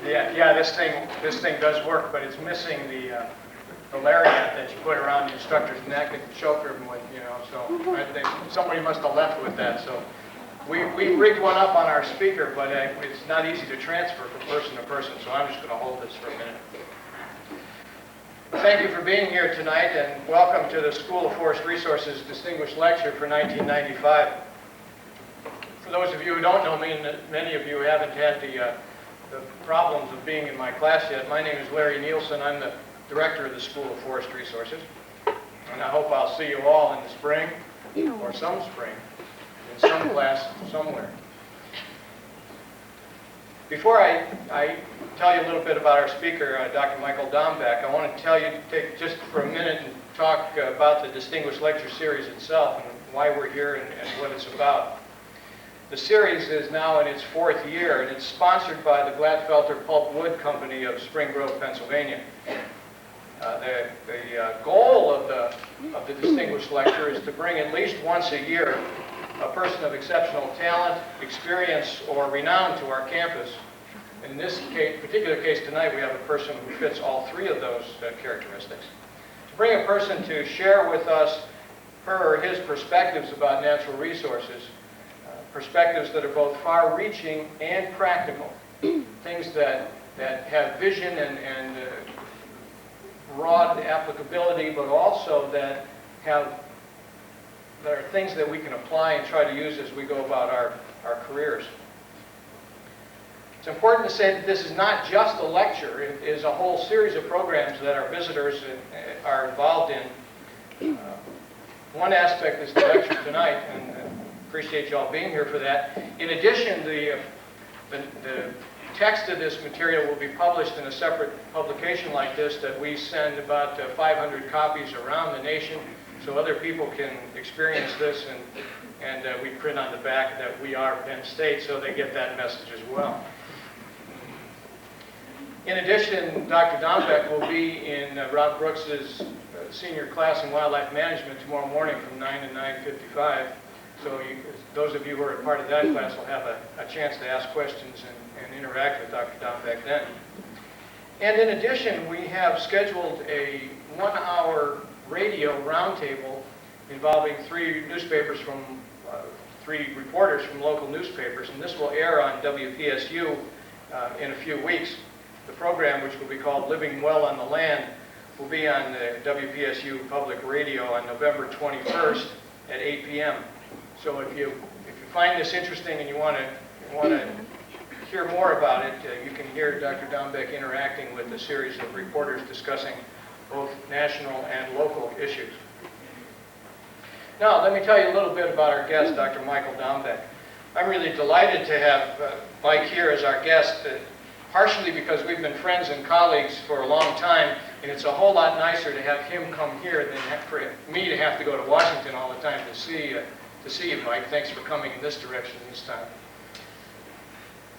Yeah. This thing does work, but it's missing the lariat that you put around the instructor's neck and choke him with, So I think somebody must have left with that. So we rigged one up on our speaker, but it's not easy to transfer from person to person. So I'm just going to hold this for a minute. Thank you for being here tonight, and welcome to the School of Forest Resources Distinguished Lecture for 1995. For those of you who don't know me, and many of you haven't had the problems of being in my class yet, my name is Larry Nielsen. I'm the director of the School of Forest Resources, and I hope I'll see you all in the spring, or some spring, in some class somewhere. Before I tell you a little bit about our speaker, Dr. Michael Dombeck, I want to take just for a minute and talk about the Distinguished Lecture Series itself and why we're here and what it's about. The series is now in its 4th year, and it's sponsored by the Glatfelter Pulp Wood Company of Spring Grove, Pennsylvania. The goal of the Distinguished Lecture is to bring at least once a year a person of exceptional talent, experience, or renown to our campus. In this particular case tonight, we have a person who fits all 3 of those characteristics. To bring a person to share with us her or his perspectives about natural resources, perspectives that are both far-reaching and practical, things that have vision and broad applicability, but also that are things that we can apply and try to use as we go about our careers. It's important to say that this is not just a lecture. It is a whole series of programs that our visitors are involved in. One aspect is the lecture tonight, and appreciate you all being here for that. In addition, the text of this material will be published in a separate publication like this that we send about 500 copies around the nation so other people can experience this, and we print on the back that we are Penn State, so they get that message as well. In addition, Dr. Dombeck will be in Rob Brooks's senior class in wildlife management tomorrow morning from 9 to 9:55. So those of you who are a part of that class will have a chance to ask questions and interact with Dr. Dombeck then. And in addition, we have scheduled a 1-hour radio roundtable involving 3 reporters from local newspapers, and this will air on WPSU in a few weeks. The program, which will be called Living Well on the Land, will be on the WPSU Public Radio on November 21st at 8 p.m. So if you find this interesting and you want to hear more about it, you can hear Dr. Dombeck interacting with a series of reporters discussing both national and local issues. Now, let me tell you a little bit about our guest, Dr. Michael Dombeck. I'm really delighted to have Mike here as our guest, partially because we've been friends and colleagues for a long time, and it's a whole lot nicer to have him come here than for me to have to go to Washington all the time to see you, Mike. Thanks for coming in this direction this time.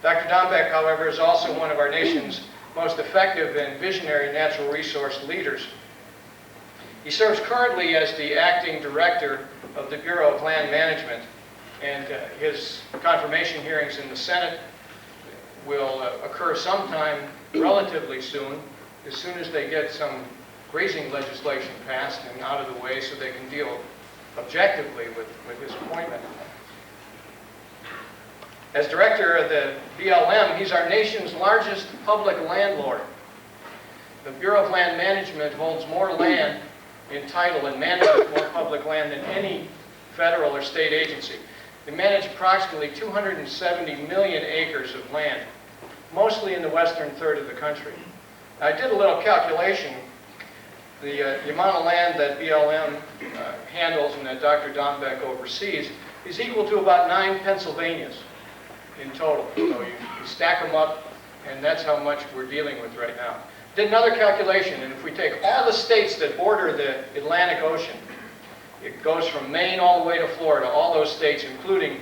Dr. Dombeck, however, is also one of our nation's most effective and visionary natural resource leaders. He serves currently as the acting director of the Bureau of Land Management, and his confirmation hearings in the Senate will occur sometime relatively soon as they get some grazing legislation passed and out of the way so they can deal objectively with his appointment. As director of the BLM, he's our nation's largest public landlord. The Bureau of Land Management holds more land in title and manages more public land than any federal or state agency. They manage approximately 270 million acres of land, mostly in the western third of the country. I did a little calculation. The amount of land that BLM handles and that Dr. Dombeck oversees is equal to about 9 Pennsylvanias in total. So you stack them up, and that's how much we're dealing with right now. Did another calculation, and if we take all the states that border the Atlantic Ocean, it goes from Maine all the way to Florida, all those states, including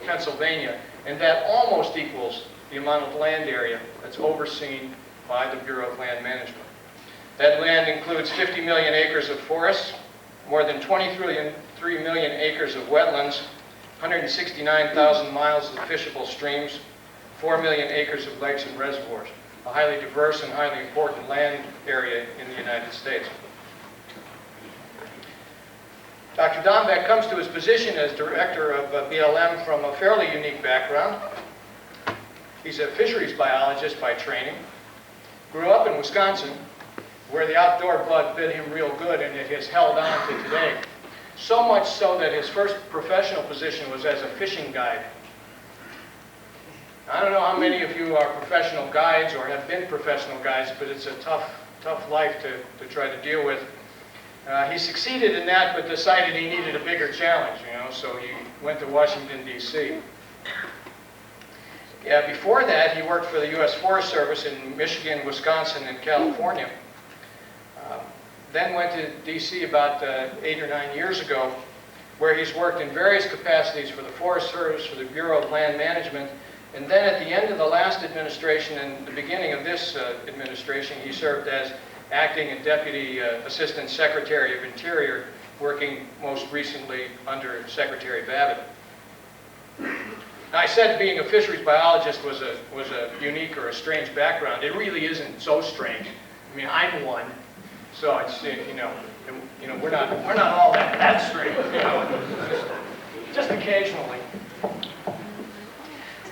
Pennsylvania, and that almost equals the amount of land area that's overseen by the Bureau of Land Management. That land includes 50 million acres of forests, more than 23 million acres of wetlands, 169,000 miles of fishable streams, 4 million acres of lakes and reservoirs. a highly diverse and highly important land area in the United States. Dr. Dombeck comes to his position as director of BLM from a fairly unique background. He's a fisheries biologist by training, grew up in Wisconsin, where the outdoor blood bit him real good, and it has held on to today. So much so that his first professional position was as a fishing guide. I don't know how many of you are professional guides or have been professional guides, but it's a tough life to try to deal with. He succeeded in that, but decided he needed a bigger challenge, so he went to Washington, D.C. Yeah, before that, he worked for the U.S. Forest Service in Michigan, Wisconsin, and California. Then went to D.C. about 8 or 9 years ago, where he's worked in various capacities for the Forest Service, for the Bureau of Land Management, and then at the end of the last administration and the beginning of this administration, he served as Acting and Deputy Assistant Secretary of Interior, working most recently under Secretary Babbitt. Now, I said being a fisheries biologist was a unique or a strange background. It really isn't so strange. I mean, I'm one, so it's we're not all that strange, just occasionally.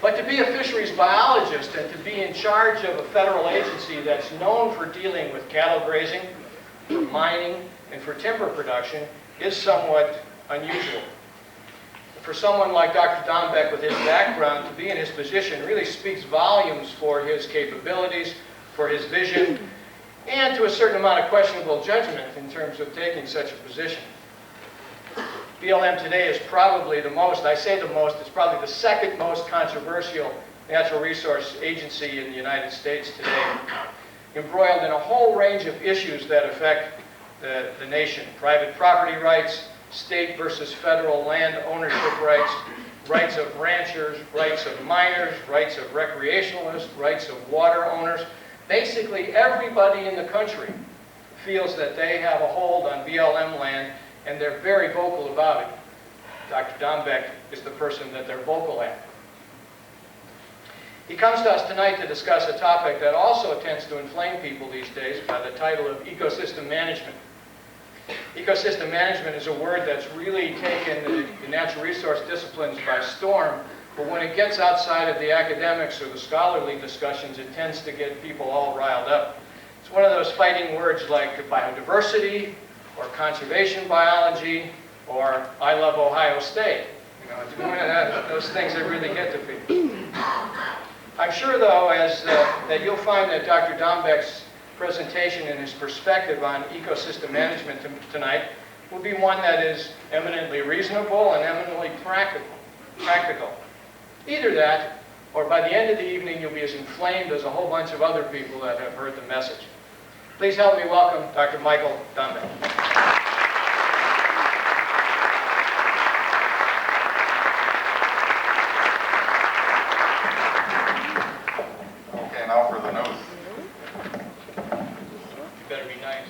But to be a fisheries biologist and to be in charge of a federal agency that's known for dealing with cattle grazing, for mining, and for timber production is somewhat unusual. For someone like Dr. Dombeck with his background, to be in his position really speaks volumes for his capabilities, for his vision, and to a certain amount of questionable judgment in terms of taking such a position. BLM today is probably the most, I say the most, it's probably the second most controversial natural resource agency in the United States today, embroiled in a whole range of issues that affect the nation. Private property rights, state versus federal land ownership rights, rights of ranchers, rights of miners, rights of recreationalists, rights of water owners. Basically, everybody in the country feels that they have a hold on BLM land, and they're very vocal about it. Dr. Dombeck is the person that they're vocal at. He comes to us tonight to discuss a topic that also tends to inflame people these days by the title of ecosystem management. Ecosystem management is a word that's really taken the natural resource disciplines by storm, but when it gets outside of the academics or the scholarly discussions, it tends to get people all riled up. It's one of those fighting words like biodiversity, or conservation biology, or I love Ohio State. It's one of those things that really get to people. I'm sure, though, that you'll find that Dr. Dombeck's presentation and his perspective on ecosystem management tonight will be one that is eminently reasonable and eminently practical. Either that, or by the end of the evening, you'll be as inflamed as a whole bunch of other people that have heard the message. Please help me welcome Dr. Michael Dombeck. Okay, now for the news. You better be nice.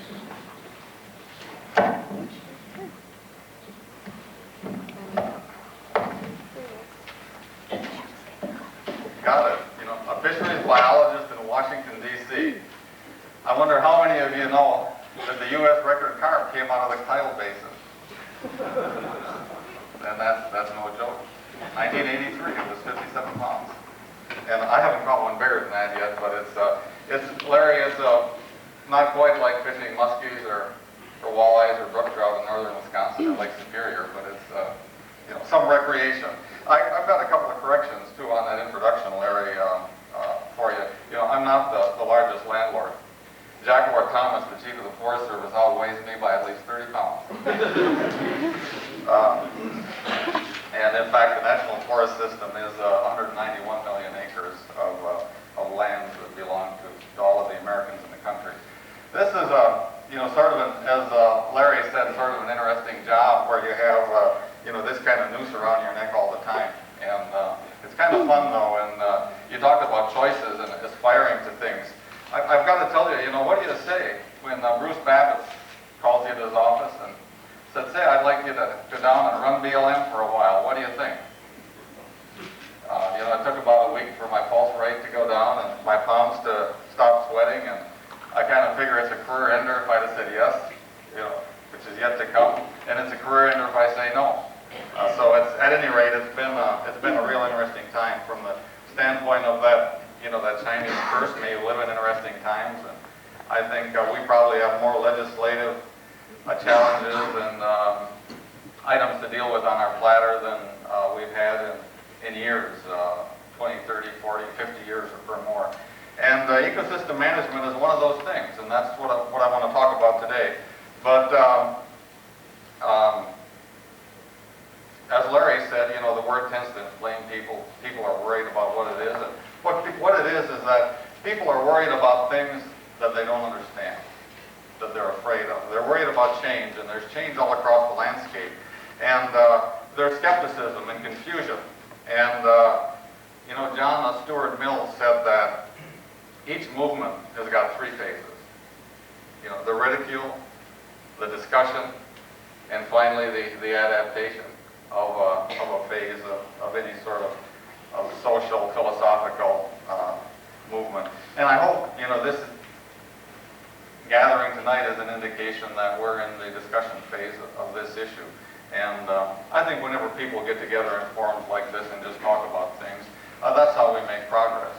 Got it. A fisheries biologist in Washington, D.C. I wonder how many of you know that the U.S. record carp came out of the tidal basin. And that's no joke. 1983, it was 57 pounds. And I haven't caught one bigger than that yet, but Larry, it's not quite like fishing muskies or walleyes or brook trout in northern Wisconsin or Lake Superior, but it's some recreation. I've got a couple of corrections too on that introduction, Larry, for you. I'm not the largest landlord. Jack Thomas, the chief of the Forest Service, outweighs me by at least 30 pounds. And in fact, the National Forest System is 191 million acres of lands that belong to all of the Americans in the country. This is sort of as Larry said, sort of an interesting job where you have this kind of noose around your neck all the time. And it's kind of fun though, and you talked about choices and aspiring to things. I've got to tell you, what do you say when Bruce Babbitt calls you to his office and said, say, I'd like you to go down and run BLM for a while. What do you think? It took about a week for my pulse rate to go down and my palms to sweating, and I kind of figure it's a career ender if I'd have said yes, which is yet to come, and it's a career ender if I say no. So at any rate, it's been a real interesting time from the standpoint of that, that Chinese curse may live in interesting times, and I think we probably have more legislative challenges and items to deal with on our platter than we've had in years, 20, 30, 40, 50 years or more. And ecosystem management is one of those things, and that's what I want to talk about today. But as Larry said, the word tends to inflame people. People are worried about what it is. And what it is that people are worried about things that they don't understand, that they're afraid of. They're worried about change, and there's change all across the landscape. And there's skepticism and confusion. And, John Stuart Mill said that each movement has got three phases. The ridicule, the discussion, and finally the adaptation of a phase of any sort of social, philosophical movement. And I hope, this gathering tonight is an indication that we're in the discussion phase of this issue. And I think whenever people get together in forums like this and just talk about things, that's how we make progress.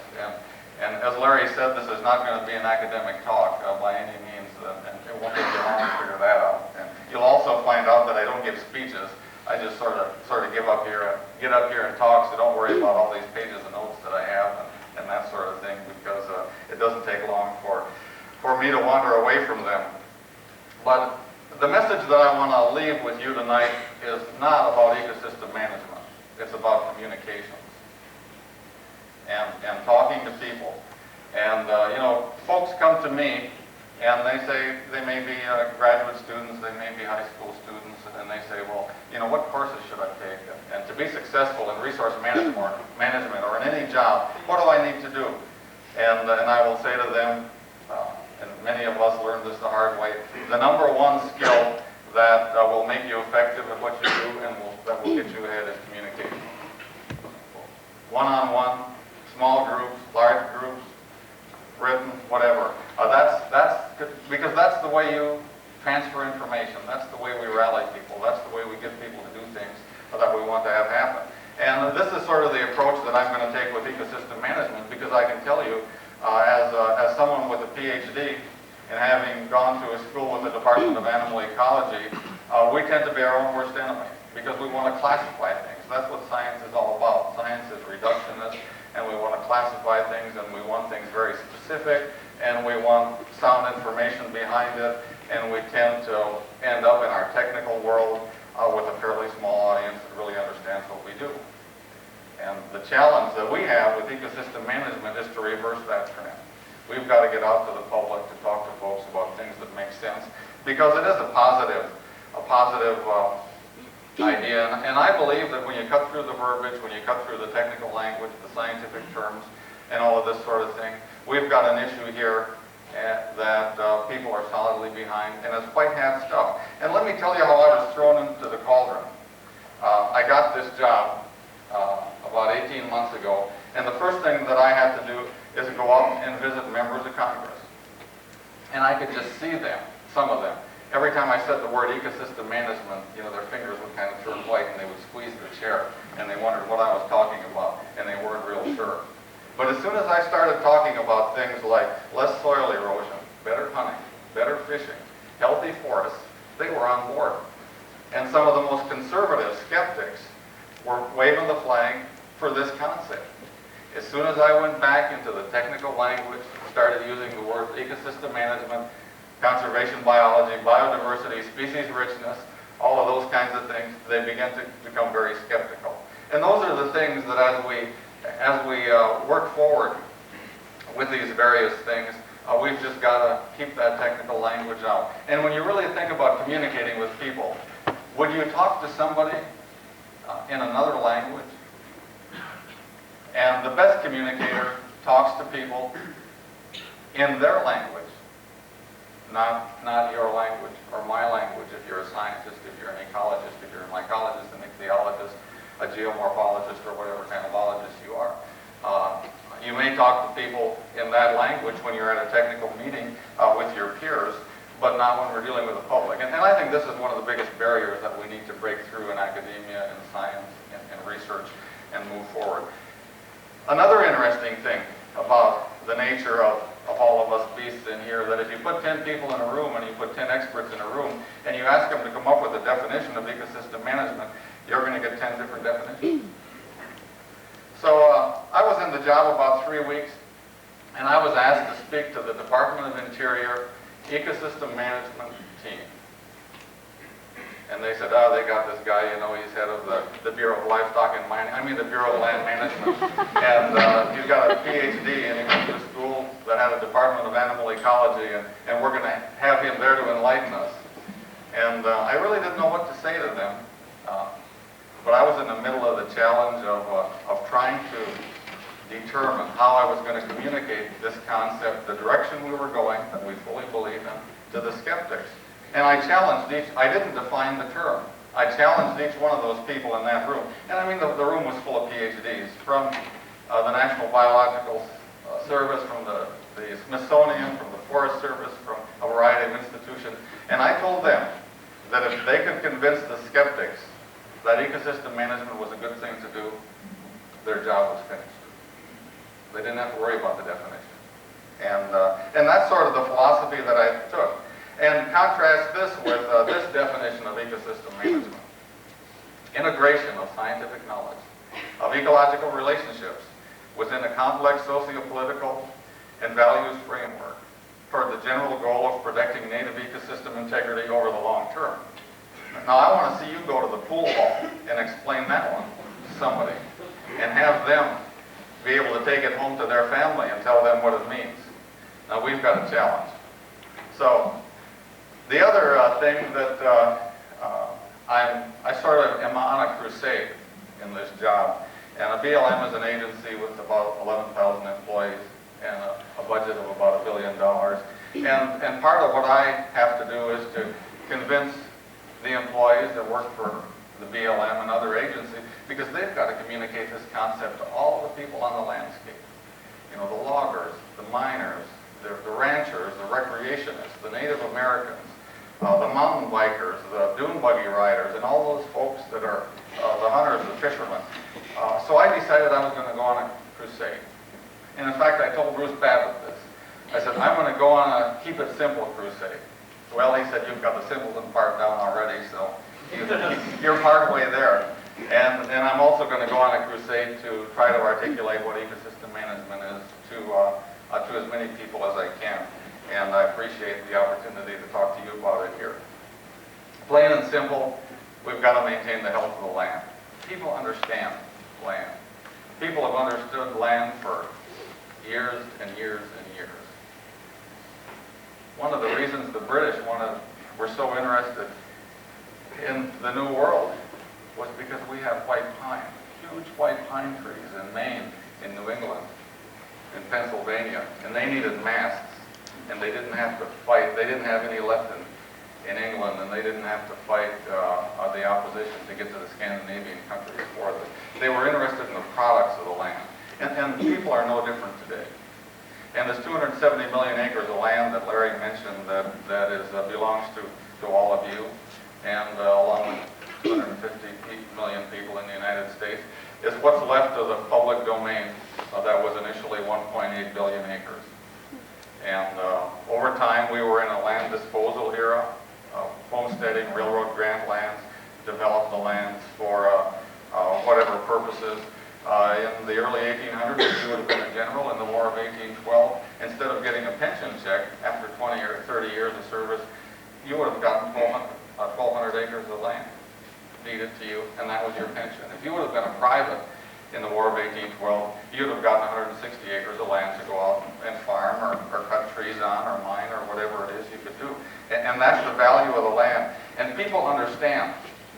And as Larry said, this is not going to be an academic talk by any means, and it won't take you long to figure that out. And you'll also find out that I don't give speeches. I just sort of get up here and talk, so don't worry about all these pages of notes that I have and that sort of thing, because it doesn't take long for me to wander away from them. But the message that I want to leave with you tonight is not about ecosystem management. It's about communications and talking to people. And, folks come to me and they say they may be graduate students, they may be high school students, and they say, well, what courses should I take? And to be successful in resource management or in any job, what do I need to do? And I will say to them, and many of us learned this the hard way, the number one skill that will make you effective at what you do and that will get you ahead is communication. One-on-one, small groups, large groups, written, whatever. Because that's the way you transfer information. That's the way we rally people. That's the way we get people to do things that we want to have happen. And this is sort of the approach that I'm going to take with ecosystem management, because I can tell you, as someone with a PhD and having gone to a school with the Department of Animal Ecology, we tend to be our own worst enemy because we want to classify things. That's what science is all about. Science is reductionist, and we want to classify things, and we want things very specific, and we want sound information behind it, and we tend to end up in our technical world with a fairly small audience that really understands what we do. And the challenge that we have with ecosystem management is to reverse that trend. We've got to get out to the public to talk to folks about things that make sense, because it is a positive idea. And I believe that when you cut through the verbiage, when you cut through the technical language, the scientific terms, and all of this sort of thing, we've got an issue here that people are solidly behind, and it's quite hard stuff. And let me tell you how I was thrown into the cauldron. I got this job about 18 months ago, and the first thing that I had to do is go out and visit members of Congress. And I could just see them, some of them. Every time I said the word ecosystem management, their fingers would kind of turn white and they would squeeze their chair, and they wondered what I was talking about, and they weren't real sure. But as soon as I started talking about things like less soil erosion, better hunting, better fishing, healthy forests, they were on board. And some of the most conservative skeptics were waving the flag for this concept. As soon as I went back into the technical language, started using the words ecosystem management, conservation biology, biodiversity, species richness, all of those kinds of things, they began to become very skeptical. And those are the things that as we work forward with these various things, we've just got to keep that technical language out. And when you really think about communicating with people, would you talk to somebody in another language? And the best communicator talks to people in their language, not your language or my language if you're a scientist, if you're an ecologist, if you're a mycologist, an ichthyologist, a geomorphologist, or whatever kind of ologist you are. You may talk to people in that language when you're at a technical meeting with your peers, but not when we're dealing with the public. And I think this is one of the biggest barriers that we need to break through in academia and science and research and move forward. Another interesting thing about the nature of all of us beasts in here, that if you put 10 people in a room and you put 10 experts in a room and you ask them to come up with a definition of ecosystem management, you're going to get 10 different definitions. So I was in the job about 3 weeks, and I was asked to speak to the Department of Interior Ecosystem Management team. And they said, oh, they got this guy, you know, he's head of the Bureau of Livestock and Mining, the Bureau of Land Management. And he's got a PhD, and he went to a school that had a Department of Animal Ecology, and we're going to have him there to enlighten us. And I really didn't know what to say to them. But I was in the middle of the challenge of trying to determine how I was going to communicate this concept, the direction we were going, that we fully believe in, to the skeptics. And I challenged I didn't define the term. I challenged each one of those people in that room. And I mean, the room was full of PhDs from the National Biological Service, from the Smithsonian, from the Forest Service, from a variety of institutions. And I told them that if they could convince the skeptics that ecosystem management was a good thing to do, their job was finished. They didn't have to worry about the definition. And that's sort of the philosophy that I took. And contrast this with this definition of ecosystem management. Integration of scientific knowledge, of ecological relationships within a complex socio-political and values framework toward the general goal of protecting native ecosystem integrity over the long term. Now I want to see you go to the pool hall and explain that one to somebody and have them be able to take it home to their family and tell them what it means. Now we've got a challenge. So the other thing that I sort of am on a crusade in this job, and a BLM is an agency with about 11,000 employees and a budget of about $1 billion. And part of what I have to do is to convince the employees that work for the BLM and other agencies, because they've got to communicate this concept to all the people on the landscape. You know, the loggers, the miners, the ranchers, the recreationists, the Native Americans, the mountain bikers, the dune buggy riders, and all those folks that are the hunters, the fishermen. So I decided I was going to go on a crusade. And in fact, I told Bruce Babbitt this. I said, I'm going to go on a keep it simple crusade. Well, he said, you've got the simpleton part down already, so you're partway there. And I'm also going to go on a crusade to try to articulate what ecosystem management is to as many people as I can. And I appreciate the opportunity to talk to you about it here. Plain and simple, we've got to maintain the health of the land. People understand land. People have understood land for years and years and years. One of the reasons the British were so interested in the New World was because we have white pine, huge white pine trees in Maine, in New England, in Pennsylvania, and they needed masts, and they didn't have to fight. They didn't have any left in England, and they didn't have to fight the opposition to get to the Scandinavian countries for this. They were interested in the products of the land, and people are no different today. And this 270 million acres of land that Larry mentioned that belongs to all of you, and along with 250 million people in the United States, is what's left of the public domain that was initially 1.8 billion acres. And over time, we were in a land disposal era, homesteading, railroad grant lands, developed the lands for whatever purposes. In the early 1800s, if you would have been a general in the War of 1812, instead of getting a pension check after 20 or 30 years of service, you would have gotten 1,200 acres of land deeded to you, and that was your pension. If you would have been a private in the War of 1812, you'd have gotten 160 acres of land to go out and farm or cut trees on or mine or whatever it is you could do. And that's the value of the land. And people understand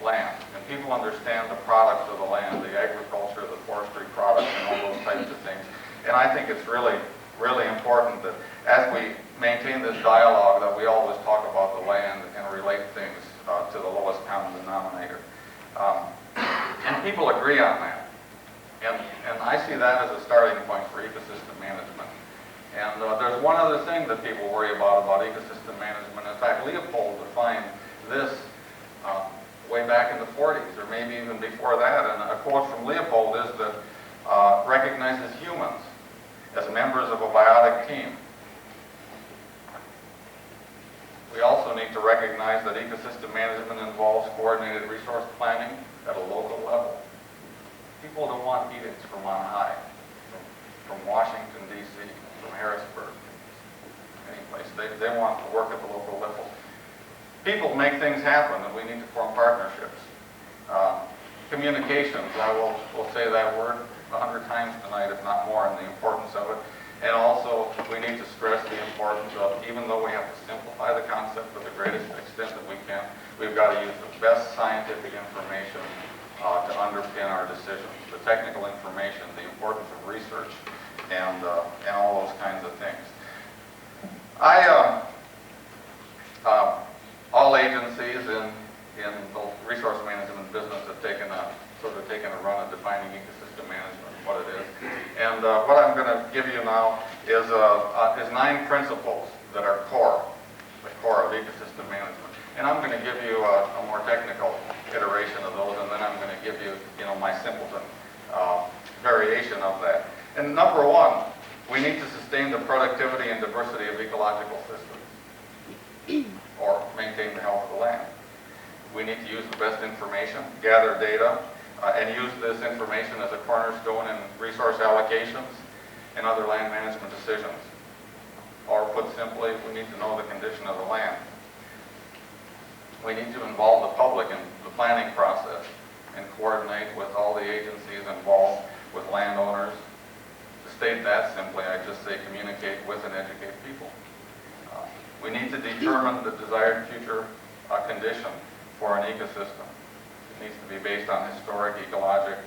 land, and people understand the products of the land, the agriculture, the forestry products, and all those types of things. And I think it's really, really important that as we maintain this dialogue, that we always talk about the land and relate things to the lowest common denominator. And people agree on that. And I see that as a starting point for ecosystem management. And there's one other thing that people worry about ecosystem management. In fact, Leopold defined this way back in the 40s, or maybe even before that. And a quote from Leopold is that recognizes humans as members of a biotic team. We also need to recognize that ecosystem management involves coordinated resource planning at a local level. People don't want edicts from on high, from Washington, D.C., from Harrisburg, any place. They want to work at the local level. People make things happen, and we need to form partnerships. Communications, I will say that word 100 times tonight, if not more, and the importance of it. And also, we need to stress the importance of, even though we have to simplify the concept to the greatest extent that we can, we've got to use the best scientific information to underpin our decisions. The technical information, the importance of research, and all those kinds of things. All agencies in the resource management business have taken a run at defining ecosystem management, what it is. And what I'm going to give you now is 9 principles that are the core of ecosystem management. And I'm going to give you a more technical iteration of those, and then I'm going to give you, my simpleton variation of that. And number 1, we need to sustain the productivity and diversity of ecological systems, or maintain the health of the land. We need to use the best information, gather data, and use this information as a cornerstone in resource allocations and other land management decisions. Or put simply, we need to know the condition of the land. We need to involve the public in the planning process and coordinate with all the agencies involved, with landowners. To state that simply, I just say communicate with and educate people. We need to determine the desired future condition for an ecosystem. It needs to be based on historic, ecologic,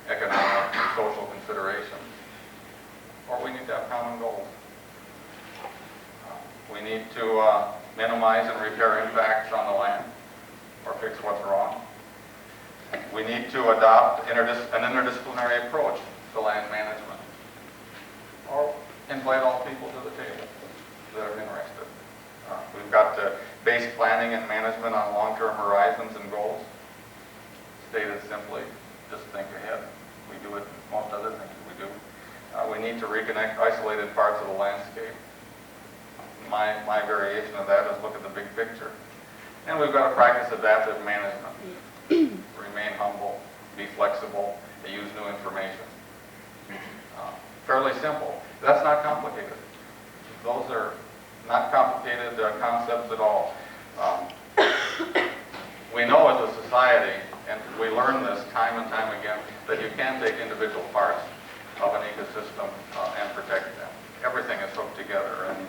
economic, and social considerations. Or we need to have common goals. We need to minimize and repair impacts on the land, or fix what's wrong. We need to adopt an interdisciplinary approach to land management, or invite all people to the table that are interested. We've got to base planning and management on long-term horizons and goals. Stated simply, just think ahead. We do it in most other things we do. We need to reconnect isolated parts of the landscape. My variation of that is look at the big picture. And we've got to practice adaptive management. Remain humble, be flexible, and use new information. Fairly simple. That's not complicated. Those are not complicated concepts at all. We know as a society, and we learn this time and time again, that you can take individual parts of an ecosystem and protect them. Everything is hooked together. And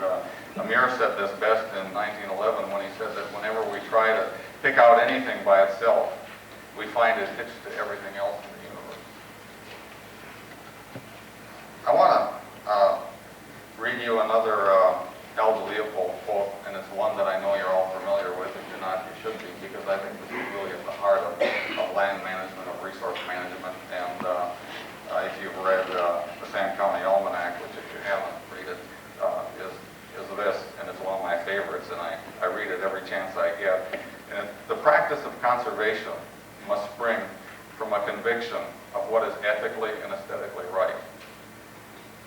Amir said this best in 1911 when he said that whenever we try to pick out anything by itself, we find it hitched to everything else in the universe. I want to read you another Aldo Leopold quote, and it's one that I know you're all familiar with. If you're not, you should be, because I think this is really at the heart of land management, of resource management. And if you've read the Sam County Almanac, which if you haven't, read it, is this, and it's one of my favorites, and I read it every chance I get. And the practice of conservation must spring from a conviction of what is ethically and aesthetically right,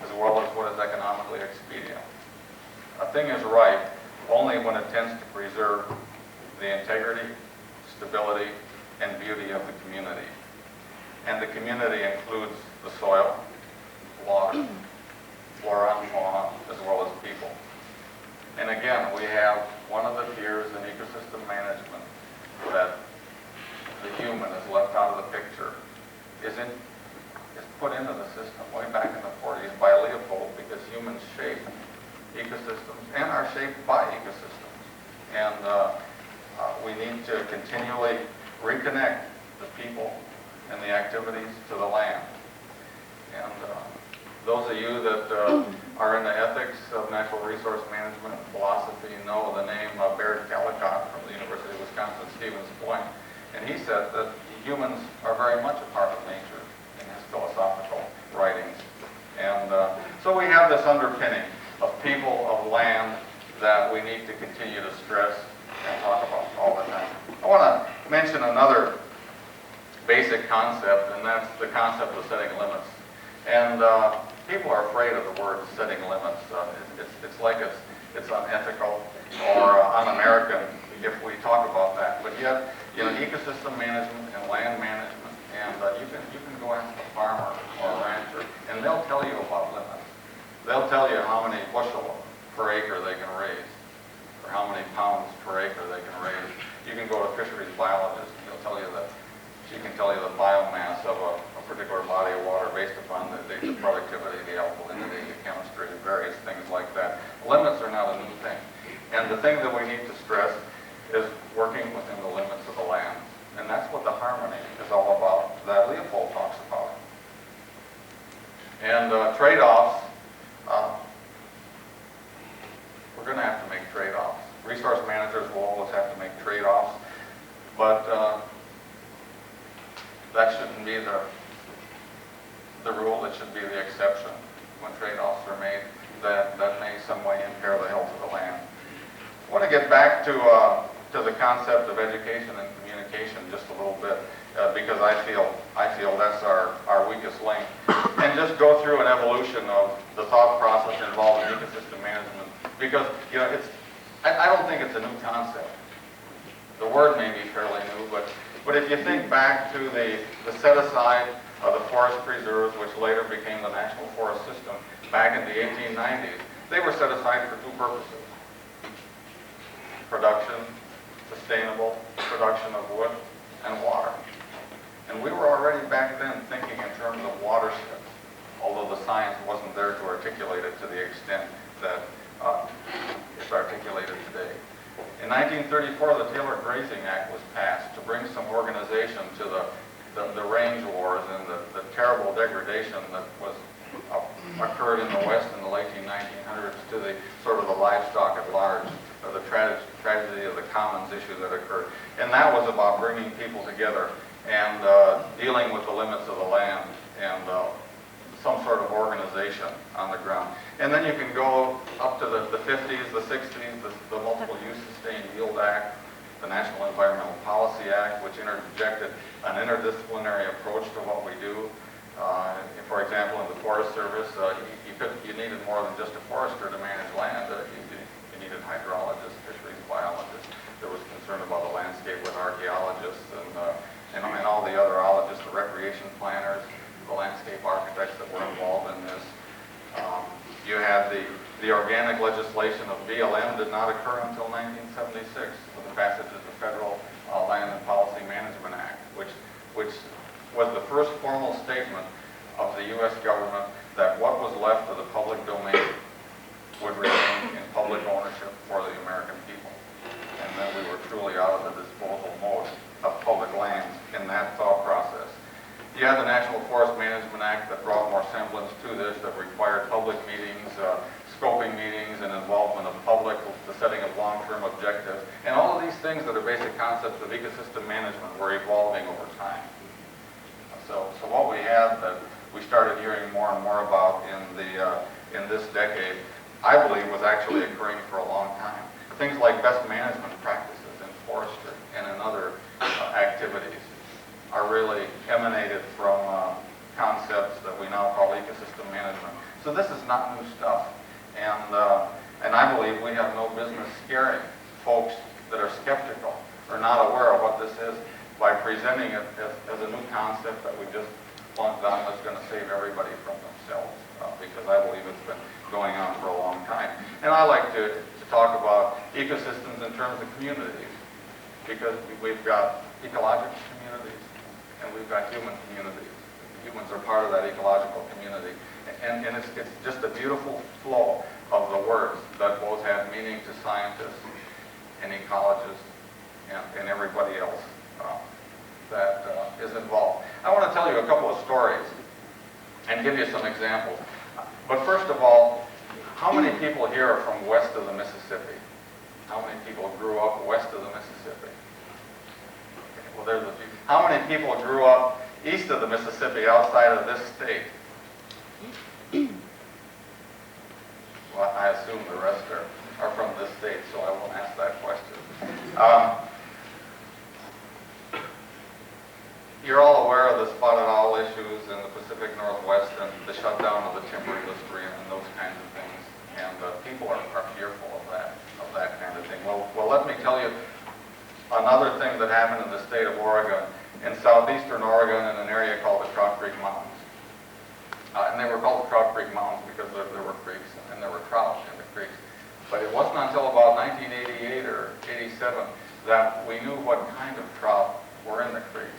as well as what is economically expedient. A thing is right only when it tends to preserve the integrity, stability, and beauty of the community. And the community includes the soil, water, flora and fauna, as well as people. And again, we have one of the fears in ecosystem management that the human is left out of the picture, is put into the system way back in the 40s by Leopold, because humans shape ecosystems and are shaped by ecosystems. And we need to continually reconnect the people and the activities to the land. And those of you that are in the ethics of natural resource management and philosophy know the name of Baird Callicott from the University of Wisconsin-Stevens Point. And he said that humans are very much a part of nature in his philosophical this underpinning of people, of land, that we need to continue to stress and talk about all the time. I want to mention another basic concept, and that's the concept of setting limits. And people are afraid of the word setting limits. It's like it's unethical or un-American if we talk about that. But yet, you know, ecosystem management and land management, and you can go ask a farmer or a rancher, and they'll tell you about limits. They'll tell you how many bushel per acre they can raise, or how many pounds per acre they can raise. You can go to a fisheries biologist, and he'll tell you that. She can tell you the biomass of a particular body of water based upon the productivity, the alkalinity, the chemistry, various things like that. Limits are not a new thing. And the thing that we need to stress is working within the limits of the land. And that's what the harmony is all about, that Leopold talks about. And trade-offs, we're going to have to make trade-offs. Resource managers will always have to make trade-offs, but that shouldn't be the rule. It should be the exception when trade-offs are made that may in some way impair the health of the land. I want to get back to the concept of education and communication just a little bit because I feel that's our weakest link, and just go through an evolution of the thought process involved in ecosystem management, because you know I don't think it's a new concept. The word may be fairly new, but if you think back to the set-aside of the forest preserves, which later became the National Forest System, back in the 1890s, they were set aside for two purposes: production, sustainable production of wood and water. And we were already back then thinking in terms of watersheds, although the science wasn't there to articulate it to the extent that it's articulated today. In 1934, the Taylor Grazing Act was passed to bring some organization to the range wars and the terrible degradation that was occurred in the West in the late 1900s to the sort of the livestock at large, the tragedy of the commons issue that occurred. And that was about bringing people together and dealing with the limits of the land and some sort of organization on the ground. And then you can go up to the 50s, the 60s, the Multiple Use Sustained Yield Act, the National Environmental Policy Act, which interjected an interdisciplinary approach to what we do. For example, in the Forest Service, you needed more than just a forester to manage land. You needed hydrologists, fisheries biologists. There was concern about the landscape with archaeologists and all the other ologists, the recreation planners, the landscape architects that were involved in this. You had the organic legislation of BLM did not occur until 1976 with the passage of the Federal Land and Policy Management Act, which was the first formal statement of the U.S. government that what was left of the public domain would remain in public ownership for the American people. And then we were truly out of the disposal mode of public lands in that thought process. You had the National Forest Management Act that brought more semblance to this, that required public meetings, scoping meetings, and involvement of public, the setting of long-term objectives. And all of these things that are basic concepts of ecosystem management were evolving over time. So what we had that we started hearing more and more about in this decade, I believe was actually occurring for a long time. Things like best management practices in forestry and in other activities are really emanated from concepts that we now call ecosystem management. So this is not new stuff. And I believe we have no business scaring folks that are skeptical or not aware of what this is by presenting it as a new concept that we just plunked on that's going to save everybody from themselves, because I believe it's been going on for a long time. And I like to talk about ecosystems in terms of communities, because we've got ecological communities and we've got human communities. Humans are part of that ecological community. And it's just a beautiful flow of the words that both have meaning to scientists and ecologists and everybody else that is involved. I want to tell you a couple of stories and give you some examples. But first of all, how many people here are from west of the Mississippi? How many people grew up west of the Mississippi? Okay, well, there's a few. How many people grew up east of the Mississippi outside of this state? Well, I assume the rest are from this state, so I won't ask that question. You're all aware of the spotted owl issues in the Pacific Northwest and the shutdown of the timber industry and those kinds of things. And people are fearful of that kind of thing. Well, let me tell you another thing that happened in the state of Oregon, in southeastern Oregon, in an area called the Trout Creek Mountains. And they were called the Trout Creek Mountains because there were creeks and there were trout in the creeks. But it wasn't until about 1988 or 87 that we knew what kind of trout were in the creeks.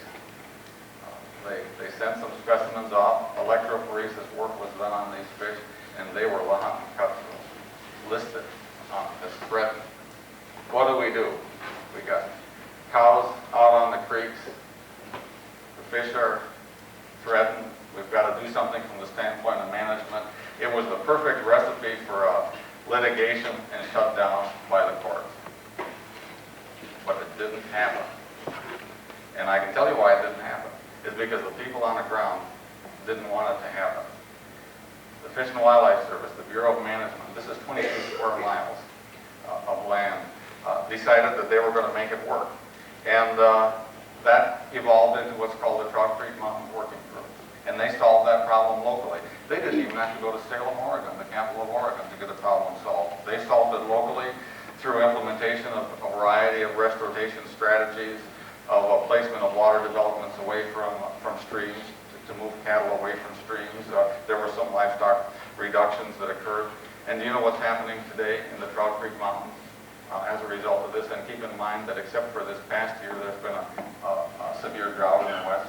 They sent some specimens off. Electrophoresis work was done on these fish, and they were lahana cutthroats, listed as threatened. What do? We got cows out on the creeks. The fish are threatened. We've got to do something from the standpoint of management. It was the perfect recipe for litigation and shutdown by the courts. But it didn't happen. And I can tell you why it didn't happen. Is because the people on the ground didn't want it to happen. The Fish and Wildlife Service, the Bureau of Management, this is 22 square miles of land, decided that they were going to make it work. And that evolved into what's called the Trout Creek Mountains Working Group. And they solved that problem locally. They didn't even have to go to Salem, Oregon, the capital of Oregon, to get the problem solved. They solved it locally through implementation of a variety of restoration strategies, of a placement of water developments away from streams to move cattle away from streams. There were some livestock reductions that occurred. And do you know what's happening today in the Trout Creek Mountains as a result of this? And keep in mind that except for this past year, there's been a severe drought in the west.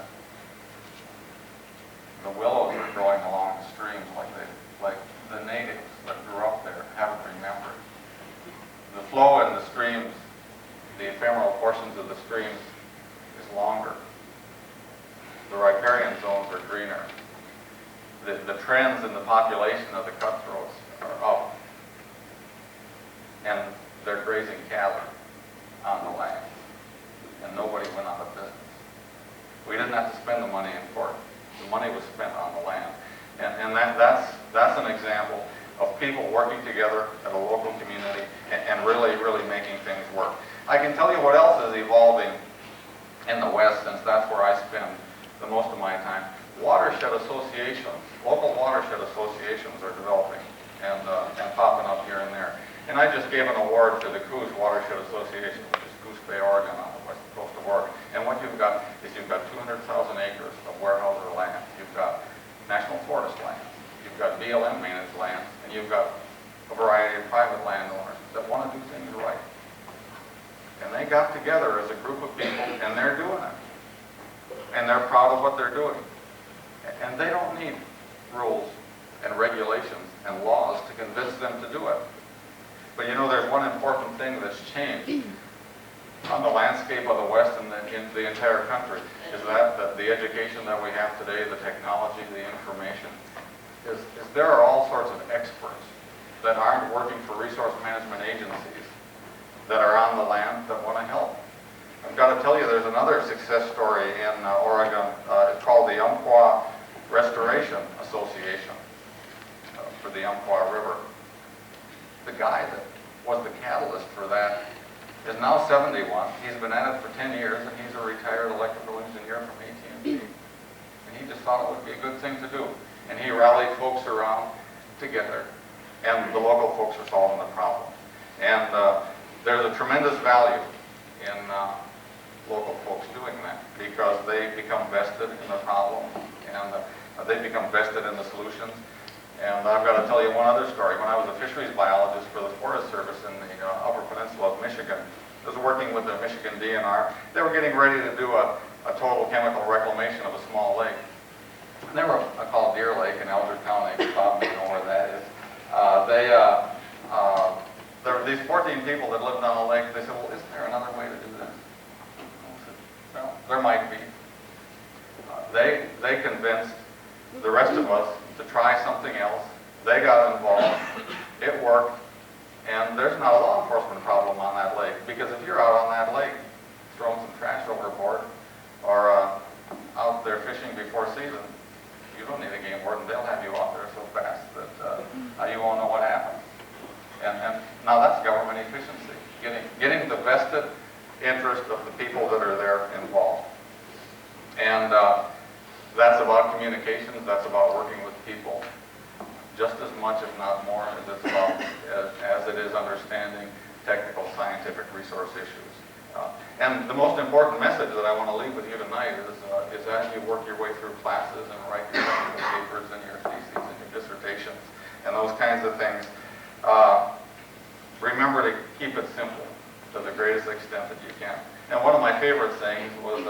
The willows are growing along the streams like the natives that grew up there haven't remembered. The flow in the streams, the ephemeral portions of the streams, is longer. The riparian zones are greener. The trends in the population of the cutthroats are up. And they're grazing cattle on the land. And nobody went out of business. We didn't have to spend the money in court. The money was spent on the land. And that's an example of people working together at a local community and really making things work. I can tell you what else is evolving in the West, since that's where I spend the most of my time. Watershed associations, local watershed associations are developing and popping up here and there. And I just gave an award to the Coos Watershed Association, which is Goose Bay, Oregon, on the west coast of Oregon. And what you've got is you've got 200,000 acres of warehouser land. You've got national forest lands. You've got BLM managed lands, and you've got a variety of private landowners that want to do things right. And they got together as a group of people, and they're doing it. And they're proud of what they're doing. And they don't need rules and regulations and laws to convince them to do it. But you know, there's one important thing that's changed on the landscape of the West and in the entire country, is that the education that we have today, the technology, the information, is there are all sorts of experts that aren't working for resource management agencies that are on the land that want to help. I've got to tell you, there's another success story in Oregon. It's called the Umpqua Restoration Association for the Umpqua River. The guy that was the catalyst for that is now 71. He's been at it for 10 years, and he's a retired electrical engineer from AT&T. And he just thought it would be a good thing to do. And he rallied folks around together, and the local folks are solving the problem. And there's a tremendous value in local folks doing that, because they become vested in the problem, and they become vested in the solutions. And I've got to tell you one other story. When I was a fisheries biologist for the Forest Service in the Upper Peninsula of Michigan, I was working with the Michigan DNR. They were getting ready to do a total chemical reclamation of a small lake. And they were called Deer Lake in Elder County. Bob may know where that is. There were these 14 people that lived on the lake. They said, well, isn't there another way to do this? I said, well, there might be. They convinced the rest of us to try something else. They got involved. It worked. And there's not a law enforcement problem on that lake, because if you're out on that lake throwing some trash overboard or out there fishing before season, you don't need a game warden. They'll have you out there so fast that you won't know what happened. And now that's government efficiency, getting the vested interest of the people that are there involved. And that's about communications, that's about working with people, just as much, if not more, as it is understanding technical, scientific resource issues. And the most important message that I want to leave with you tonight is as you work your way through classes and write your technical papers and your theses and your dissertations and those kinds of things, remember to keep it simple to the greatest extent that you can. And one of my favorite sayings was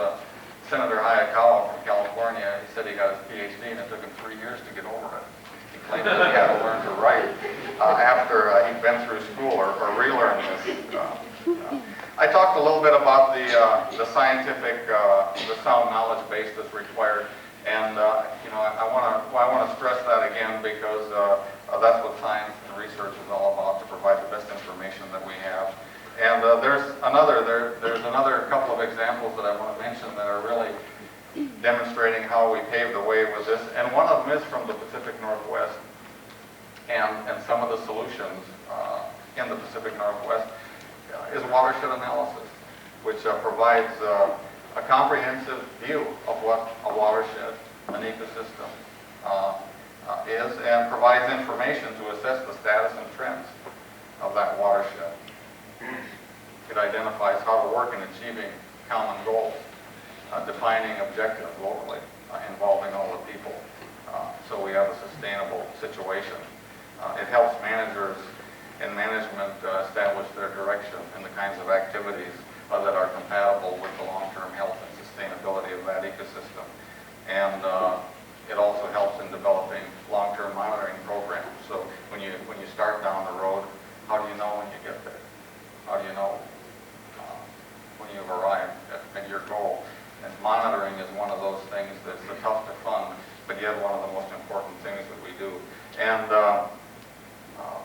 Senator Hayakawa from California. He said he got his PhD and it took him 3 years to get over it. He claimed that he had to learn to write after he'd been through school or relearn this. I talked a little bit about the scientific, the sound knowledge base that's required, and I want to stress that again because that's what science and research is all about, to provide the best information that we have. And there's another couple of examples that I want to mention that are really demonstrating how we pave the way with this, and one of them is from the Pacific Northwest, and some of the solutions in the Pacific Northwest is watershed analysis, which provides a comprehensive view of what a watershed, an ecosystem, is, and provides information to assess the status and trends of that watershed. It identifies how to work in achieving common goals, defining objectives locally, involving all the people, so we have a sustainable situation. It helps managers and management establish their direction and the kinds of activities that are compatible with the long-term health and sustainability of that ecosystem. And it also helps in developing long-term monitoring programs. So when you start down the road, how do you know when you get there? How do you know when you've arrived at your goal? And monitoring is one of those things that's tough to fund, but yet one of the most important things that we do. And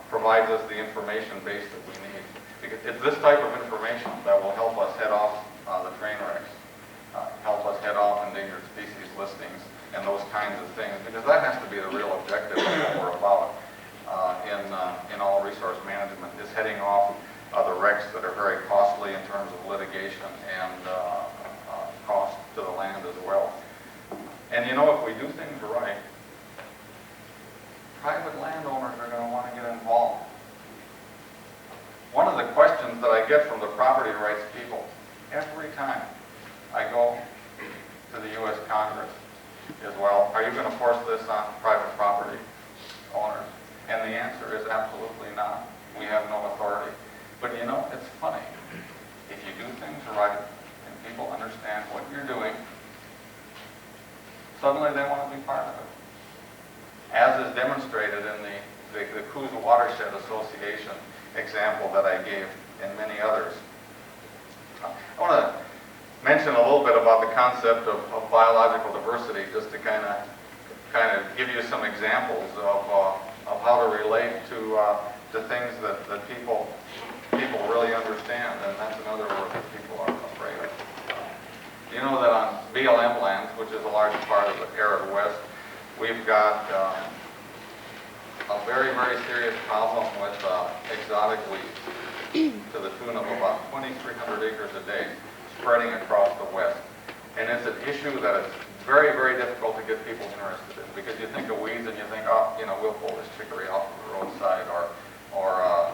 provides us the information base that we need. Because it's this type of information that will help us head off the train wrecks, help us head off endangered species listings, and those kinds of things, because that has to be the real objective of what we're about in all resource management, is heading off the wrecks that are very costly in terms of litigation and cost to the land as well. And if we do things right, private landowners are going to want to get involved. One of the questions that I get from the property rights people every time I go to the U.S. Congress is, well, are you going to force this on private property owners? And the answer is absolutely not. We have no authority. But it's funny. If you do things right and people understand what you're doing, suddenly they want to be part of it. As is demonstrated in the Coos Watershed Association example that I gave, and many others. I want to mention a little bit about the concept of biological diversity, just to kind of give you some examples of how to relate to things that people really understand, and that's another word that people are afraid of. You know that on BLM lands, which is a large part of the arid West, we've got a very, very serious problem with exotic weeds to the tune of about 2,300 acres a day spreading across the West. And it's an issue that is very, very difficult to get people interested in, because you think of weeds and you think, we'll pull this chicory off of the roadside, or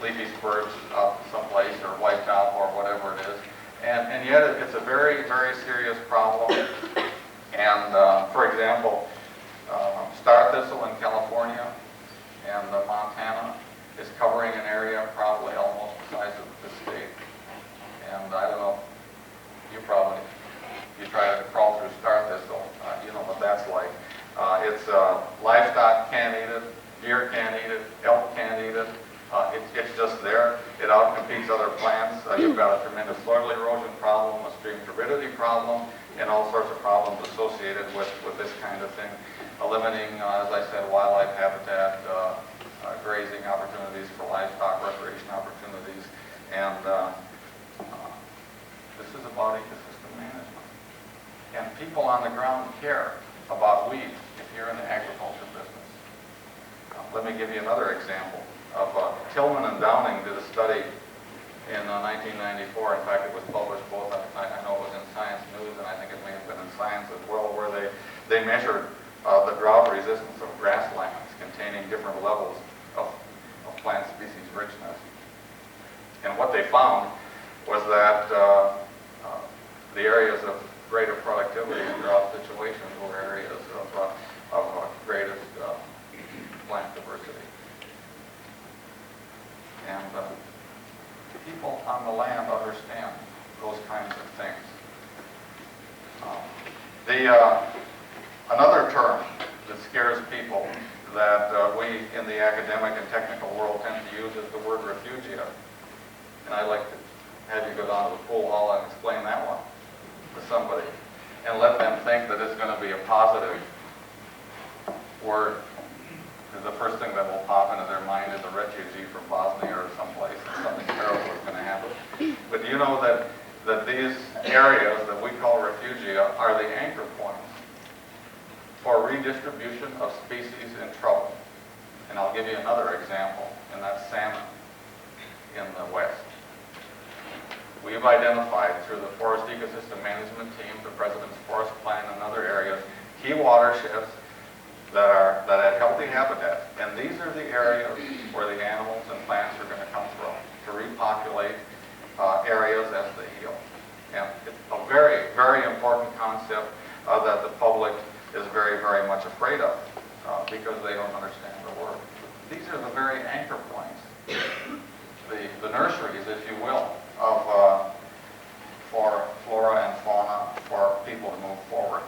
leafy spurs up someplace, or wiped out, or whatever it is. And yet it's a very, very serious problem. And for example, star thistle in California and Montana is covering an area probably almost the size of the state. And I don't know, you try to crawl through star thistle, you know what that's like. It's livestock can't eat it, deer can't eat it, elk can't eat it. It's just there. It outcompetes other plants. You've got a tremendous soil erosion problem, a stream turbidity problem, and all sorts of problems associated with this kind of thing. Limiting, as I said, wildlife habitat, grazing opportunities for livestock, recreation opportunities, and this is about ecosystem management. And people on the ground care about weeds if you're in the agriculture business. Let me give you another example. Tillman and Downing did a study in 1994. In fact, it was published both, I know it was in Science News, and I think it may have been in Science as well, where they measured the drought resistance of grasslands containing different levels of plant species richness. And what they found was that the areas of greater productivity in drought situations were areas of greatest plant diversity. And people on the land understand those kinds of things. Another term that scares people that we in the academic and technical world tend to use is the word refugia. And I'd like to have you go down to the pool hall and explain that one to somebody and let them think that it's going to be a positive word. Because the first thing that will pop into their mind is a refugee from Bosnia or someplace, and something terrible is going to happen. But do you know that these areas that we call refugia are the anchor points for redistribution of species in trouble? And I'll give you another example, and that's salmon in the West. We've identified through the Forest Ecosystem Management Team, the President's Forest Plan, and other areas, key watersheds that have healthy habitats. And these are the areas where the animals and plants are going to come from to repopulate areas as they heal. And it's a very, very important concept that the public is very, very much afraid of because they don't understand the word. These are the very anchor points, the nurseries, if you will, of for flora and fauna for people to move forward.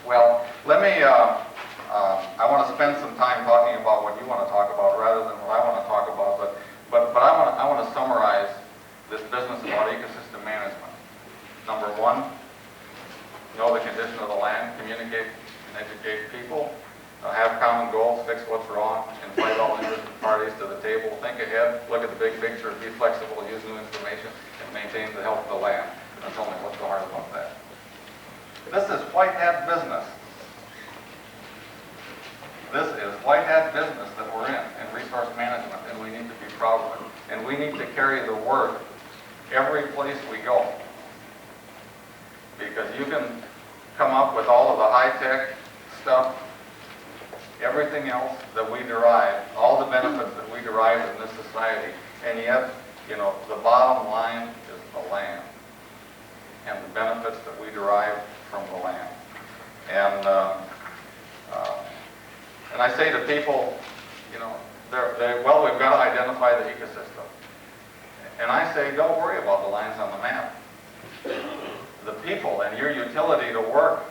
Well, let me, I want to spend some time talking about what you want to talk about rather than what I want to talk about, but I want to summarize this business about ecosystem management. Number one, know the condition of the land, communicate and educate people, have common goals, fix what's wrong, invite all interested parties to the table, think ahead, look at the big picture, be flexible, use new information, and maintain the health of the land. That's only what's so hard about that. This is white hat business. This is white hat business that we're in resource management, and we need to be proud of it. And we need to carry the word every place we go. Because you can come up with all of the high-tech stuff, everything else that we derive, all the benefits that we derive in this society, and yet, you know, the bottom line is the land and the benefits that we derive from the land. And I say to people, you know, well, we've got to identify the ecosystem. And I say, don't worry about the lines on the map. The people and your utility to work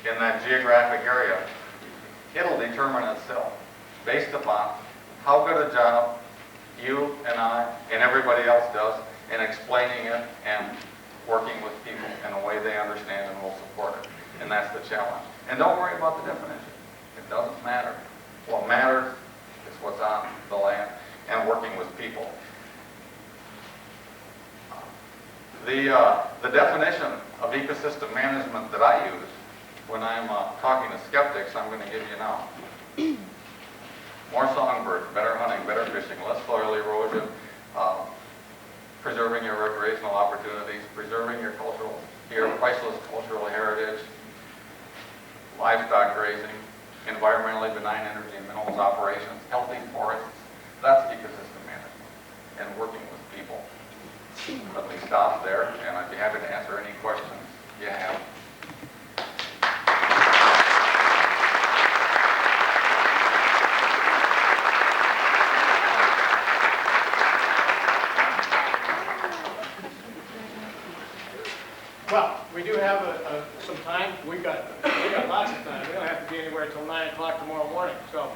in that geographic area, it'll determine itself based upon how good a job you and I and everybody else does in explaining it and working with people in a way they understand and will support it. And that's the challenge. And don't worry about the definition. It doesn't matter. What matters is what's on the land and working with people. The definition of ecosystem management that I use when I'm talking to skeptics, I'm going to give you now. More songbirds, better hunting, better fishing, less soil erosion, preserving your recreational opportunities, preserving your priceless cultural heritage, livestock grazing, environmentally benign energy and minerals operations, healthy forests. That's ecosystem management and working with people. Let me stop there, and I'd be happy to answer any questions you have. Well, we do have some time. We got lots of time. We don't have to be anywhere until 9 o'clock tomorrow morning. So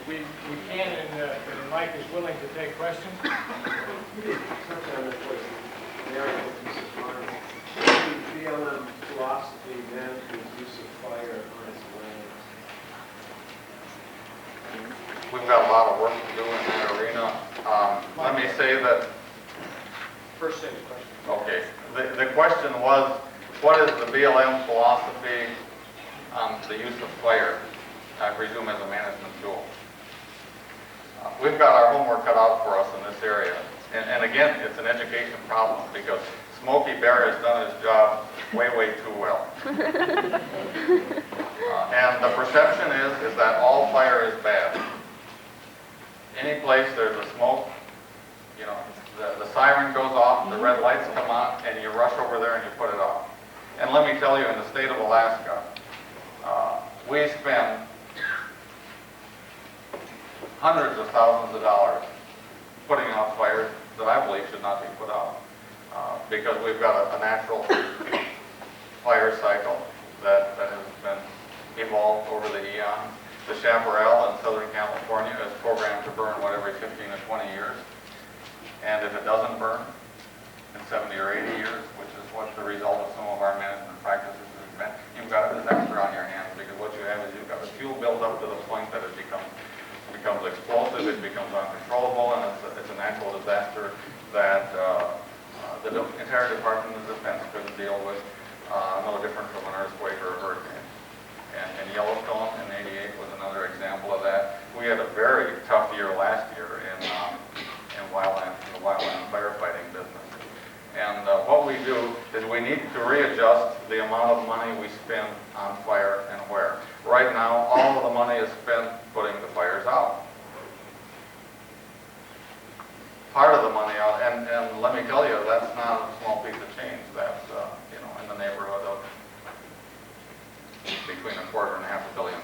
we can, and Mike is willing to take questions. BLM philosophy manages use of fire on its land? We've got a lot of work to do in that arena. Let me say that. First say the question. Okay. The question was, what is the BLM philosophy on the use of fire, I presume as a management tool? We've got our homework cut out for us in this area. And again, it's an education problem because Smokey Bear has done his job way, way too well. And the perception is that all fire is bad. Any place there's a smoke, you know, the siren goes off, the red lights come on, and you rush over there and you put it out. And let me tell you, in the state of Alaska, we spend hundreds of thousands of dollars putting out fires that I believe should not be put out. Because we've got a natural fire cycle that has been evolved over the eons. The chaparral in Southern California is programmed to burn, every 15 to 20 years. And if it doesn't burn in 70 or 80 years, which is what the result of some of our management practices has been, you've got a disaster on your hands, because what you have is you've got the fuel build up to the point that it becomes explosive, it becomes uncontrollable, and it's a natural disaster that the entire Department of Defense couldn't deal with, no different from an earthquake or a hurricane. And Yellowstone in '88 was another example of that. We had a very tough year last year in the wildland firefighting business. And what we do is we need to readjust the amount of money we spend on fire and where. Right now, all of the money is spent putting the fires out. Part of the money out, and let me tell you, that's not a small piece of change. That's in the neighborhood of between $250 and $500 million.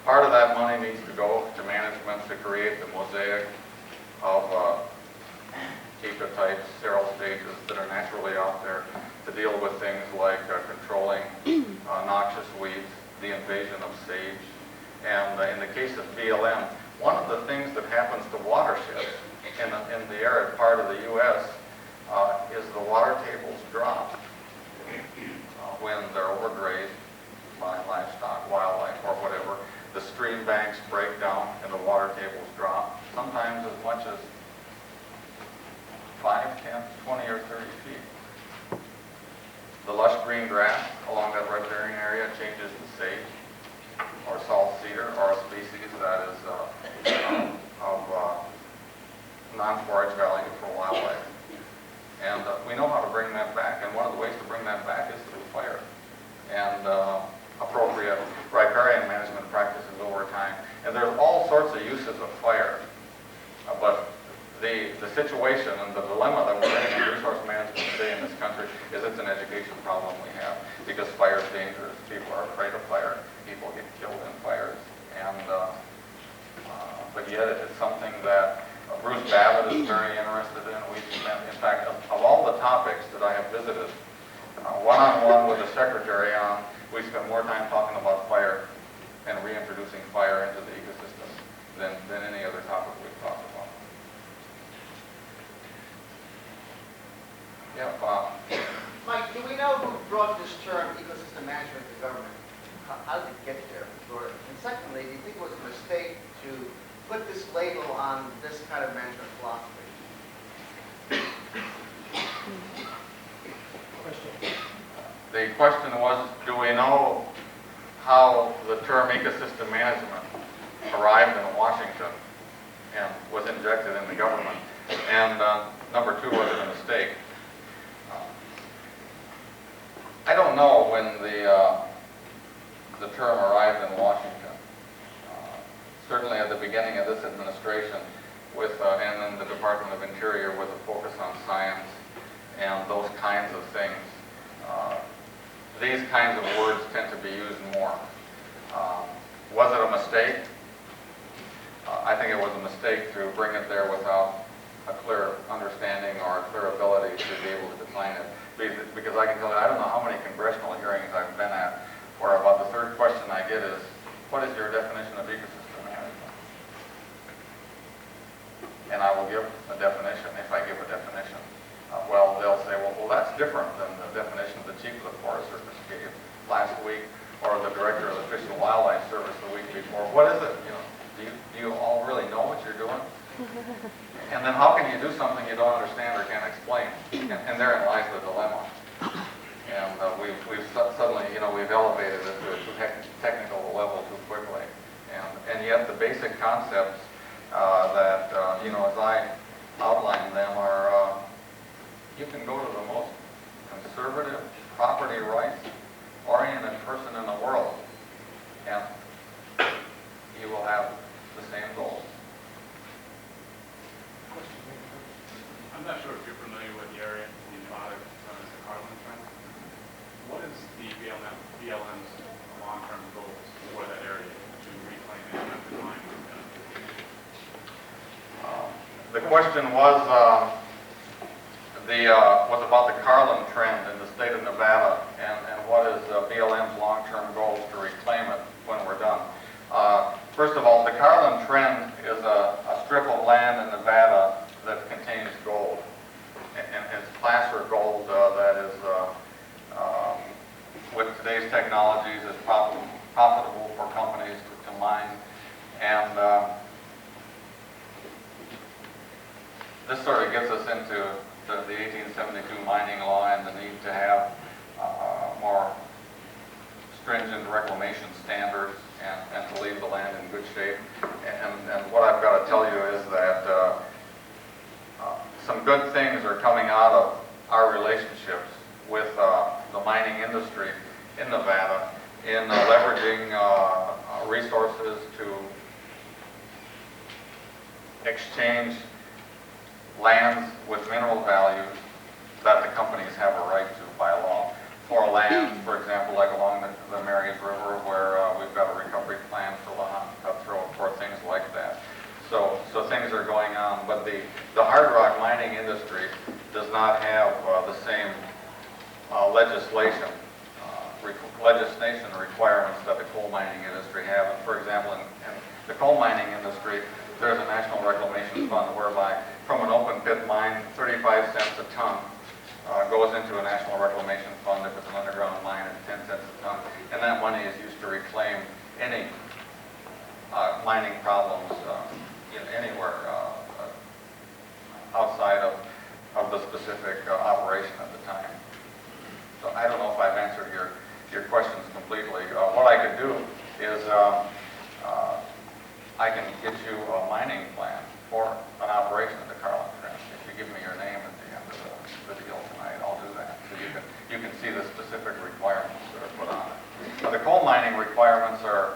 Part of that money needs to go to management to create the mosaic of ecotypes, sterile stages that are naturally out there to deal with things like controlling noxious weeds, the invasion of sage. And in the case of BLM, one of the things that happens to watersheds in the arid part of the U.S. Is the water tables drop when they're overgrazed by livestock, wildlife, or whatever. The stream banks break down and the water tables drop, sometimes as much as 5, 10, 20, or 30 feet. The lush green grass along that riparian area changes to sage or salt cedar, or a species that is of non-forage value for wildlife. And we know how to bring that back, and one of the ways to bring that back is through fire and appropriate riparian management practices over time. And there's all sorts of uses of fire, but the situation and the dilemma that we're in resource management today in this country is it's an education problem we have, because fire is dangerous. People are afraid of fire. People get killed in fires, and but yet it's something that Bruce Babbitt is very interested in. We've spent, in fact, of all the topics that I have visited, one-on-one with the secretary on, we spent more time talking about fire and reintroducing fire into the ecosystem than any other topic we've talked about. Yeah, Bob. Mike, do we know who brought this term ecosystem management to government? How did it get there? And secondly, do you think it was a mistake to put this label on this kind of management philosophy? The question was, do we know how the term ecosystem management arrived in Washington and was injected in the government? And number two, was it a mistake? I don't know when the term arrived in Washington. Certainly at the beginning of this administration, and in the Department of Interior, with a focus on science and those kinds of things. These kinds of words tend to be used more. Was it a mistake? I think it was a mistake to bring it there without a clear understanding or a clear ability to be able to define it. Because I can tell you, I don't know how many congressional hearings I've been at where about the third question I get is, what is your definition of ecosystem management? And I will give a definition if I give a definition. Well, they'll say, well, that's different than the definition the chief of the Forest Service gave last week, or the director of the Fish and Wildlife Service the week before. What is it? Do you all really know what you're doing? And then how can you do something you don't understand or can't explain? And therein lies the dilemma. And we've suddenly, we've elevated it to a too technical level too quickly. And yet the the basic concepts that, as I outline them are, you can go to the most conservative, property rights oriented person in the world, and you will have the same goals. I'm not sure if you're familiar with the area in Nevada known as the Carlin Trend. What is the BLM's long-term goals for that area to reclaim and define? The question was about the Carlin Trend in the state of Nevada, and what is BLM's long-term goals to reclaim it when we're done. First of all, the Carlin Trend is a strip of land in Nevada that contains gold, and it's placer gold that is, with today's technologies, is profitable for companies to mine. And this sort of gets us into the 1872 mining law and the need to have more stringent reclamation standards and to leave the land in good shape. And what I've got to tell you is that some good things are coming out of our relationships with the mining industry in Nevada in leveraging resources to exchange lands with mineral values that the companies have a right to by law. For land, for example, like along the Marys River, where we've got a recovery plan for Lahontan cutthroat, for things like that. So things are going on, but the hard rock mining industry does not have the same legislation requirements that the coal mining industry have. And for example, in the coal mining industry, there's a national reclamation fund whereby from an open pit mine, 35 cents a ton goes into a national reclamation fund. If it's an underground mine, it's 10 cents a ton. And that money is used to reclaim any mining problems anywhere outside of the specific operation at the time. So I don't know if I've answered your questions completely. What I could do is I can get you a mining plan for an operation at the Carlin Trend. If you give me your name at the end of the deal tonight, I'll do that. So you can see the specific requirements that are put on it. The coal mining requirements are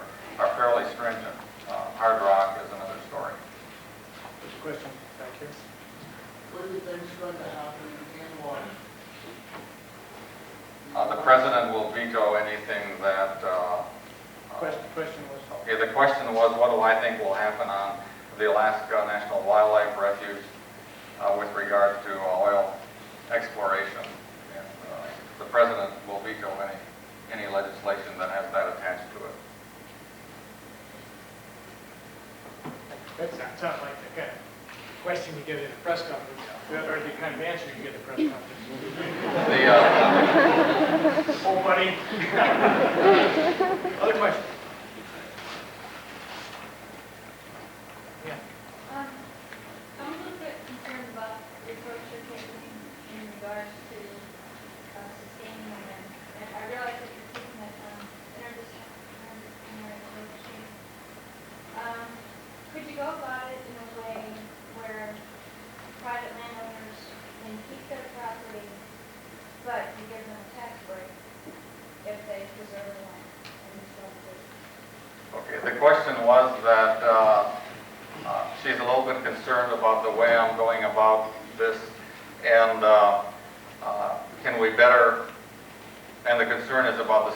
fairly stringent. Hard rock is another story. There's a question back here. What do you think is going to happen in water? The president will veto anything that... Question was... Okay, the question was, what do I think will happen on the Alaska National Wildlife Refuge with regard to oil exploration? And, the president will veto any legislation that has that attached to it. That sounds like the kind of question you get at a press conference, or the kind of answer you get at a press conference. Oh, buddy. Other questions? Yeah. I'm a little bit concerned about the approach you're taking in regards to sustaining the land. And I realize that you're taking that interdisciplinary approach. Could you go about it in a way where private landowners can keep their property, but you give them a tax break if they preserve the land and restore the business? Okay, the question was that she's a little bit concerned about the way I'm going about this, and can we better, and the concern is about the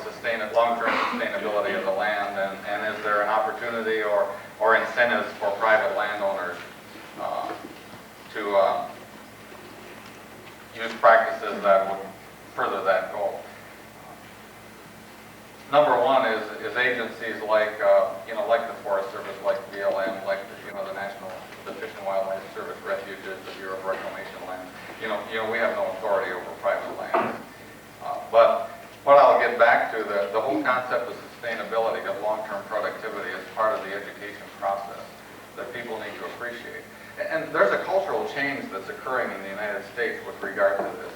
long-term sustainability of the land, and is there an opportunity or incentives for private landowners to use practices that would further that goal. Number one is agencies like like the Forest Service, like BLM, like the National Fish and Wildlife Service refuges, the Bureau of Reclamation Land. We have no authority over private land. But what I'll get back to, the whole concept of sustainability, of long-term productivity, is part of the education process that people need to appreciate. And there's a cultural change that's occurring in the United States with regard to this.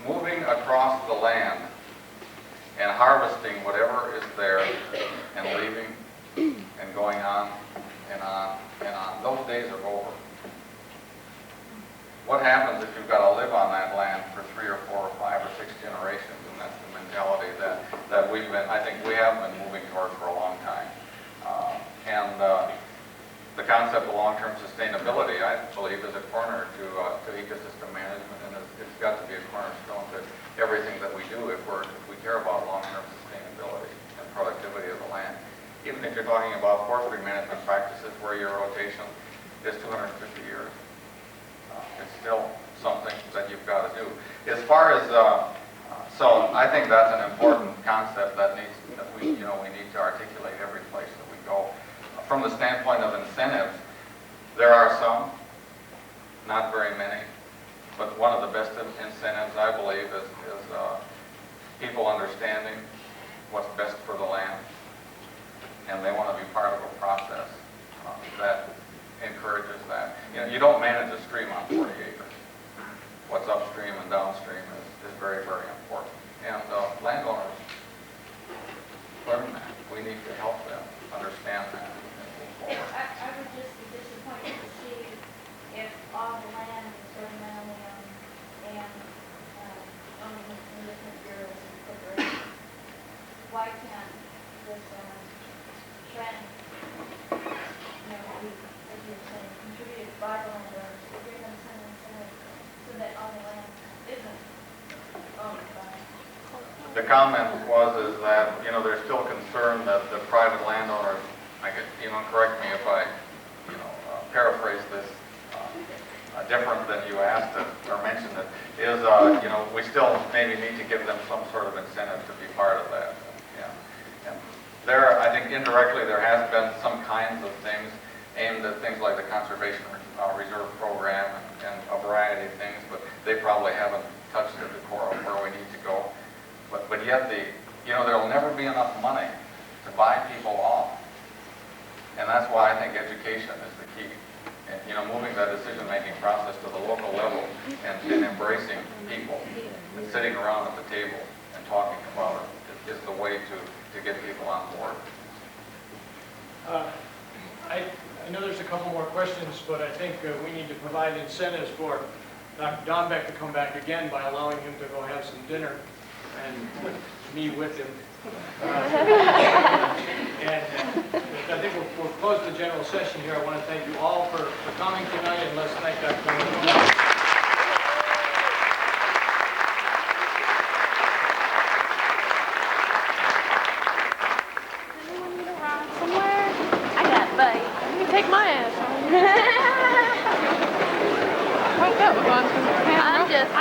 Moving across the land and harvesting whatever is there and leaving and going on and on and on. Those days are over. What happens if you've got to live on that land for 3 or 4 or 5 or 6 generations? And that's the mentality that I think we have been moving toward for a long time. The concept of long-term sustainability, I believe, is a corner to ecosystem management, and it's got to be a cornerstone to everything that we do if we care about long-term sustainability and productivity of the land. Even if you're talking about forestry management practices where your rotation is 250 years, it's still something that you've got to do. As far as so I think that's an important concept that we need to articulate every place that we go. From the standpoint of incentives, there are some, not very many, but one of the best incentives, I believe, is people understanding what's best for the land, and they want to be part of a process that encourages that. You don't manage a stream on 40 acres. What's upstream and downstream is very, very important. And landowners learn that. We need to help them understand that. I would just be disappointed to see if all the land is ordinarily owned and owned in different bureaus and corporations. Why can't this trend, be, as you were saying, contributed by the landowners, to give them some incentive so that all the land isn't owned by? The comment is that, there's still concern that the private landowners, correct me if I, paraphrase this different than you asked it or mentioned it, is, we still maybe need to give them some sort of incentive to be part of that. And there, I think indirectly there has been some kinds of things aimed at things like the Conservation Reserve Program and a variety of things, but they probably haven't touched at the core of where we need to go. But yet there'll never be enough money to buy people off. And that's why I think education is the key. And, moving that decision-making process to the local level and embracing people and sitting around at the table and talking about it is the way to get people on board. I know there's a couple more questions, but I think we need to provide incentives for Dr. Dombeck to come back again by allowing him to go have some dinner and me with him. And I think we'll close the general session here. I want to thank you all for coming tonight, and let's thank Dr. Dombeck. Anyone need a ride somewhere? I got a bike. You can take my ass home. What's up, I'm just